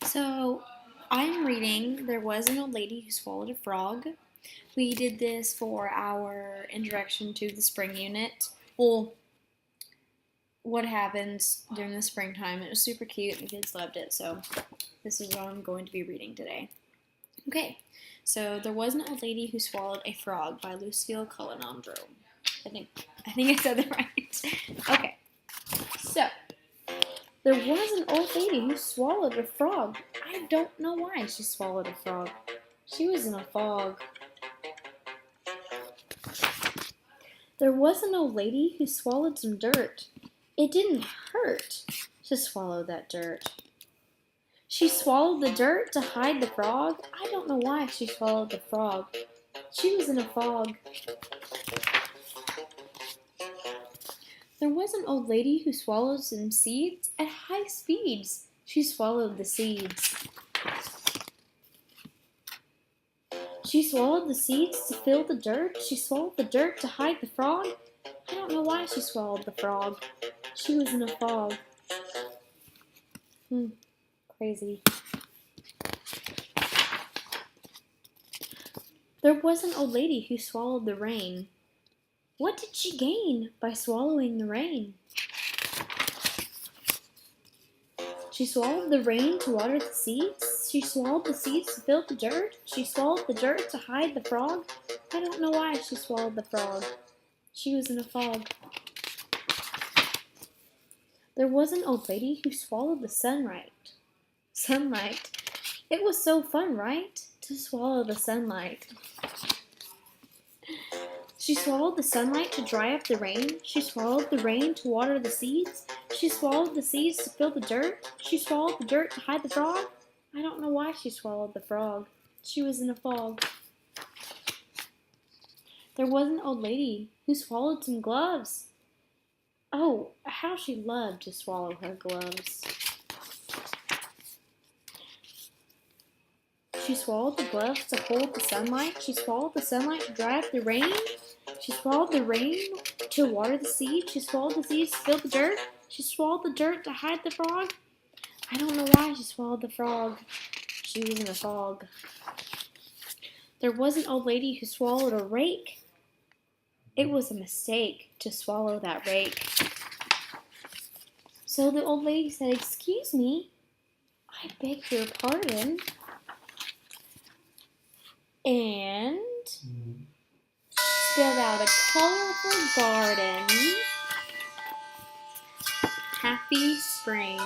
So, I'm reading There Was an Old Lady Who Swallowed a Frog. We did this for our introduction to the spring unit. Well, what happens during the springtime. It was super cute and the kids loved it, so this is what I'm going to be reading today. Okay, so There Was an Old Lady Who Swallowed a Frog by Lucille Colanandro. I think I said that right. Okay, so there was an old lady who swallowed a frog. I don't know why she swallowed a frog. She was in a fog. There was an old lady who swallowed some dirt. It didn't hurt to swallow that dirt. She swallowed the dirt to hide the frog. I don't know why she swallowed the frog. She was in a fog. There was an old lady who swallowed some seeds at high speeds. She swallowed the seeds. She swallowed the seeds to fill the dirt. She swallowed the dirt to hide the frog. I don't know why she swallowed the frog. She was in a fog. Crazy. There was an old lady who swallowed the rain. What did she gain by swallowing the rain? She swallowed the rain to water the seeds. She swallowed the seeds to fill the dirt. She swallowed the dirt to hide the frog. I don't know why she swallowed the frog. She was in a fog. There was an old lady who swallowed the sunlight. Sunlight. It was so fun, right? To swallow the sunlight. She swallowed the sunlight to dry up the rain. She swallowed the rain to water the seeds. She swallowed the seeds to fill the dirt. She swallowed the dirt to hide the frog. I don't know why she swallowed the frog. She was in a fog. There was an old lady who swallowed some gloves. Oh, how she loved to swallow her gloves. She swallowed the gloves to hold the sunlight. She swallowed the sunlight to dry up the rain. She swallowed the rain to water the seeds. She swallowed the seeds to fill the dirt. She swallowed the dirt to hide the frog. I don't know why she swallowed the frog. She was in a fog. There was an old lady who swallowed a rake. It was a mistake to swallow that rake. So the old lady said, "Excuse me, I beg your pardon," and spilled out a colorful garden. Happy spring.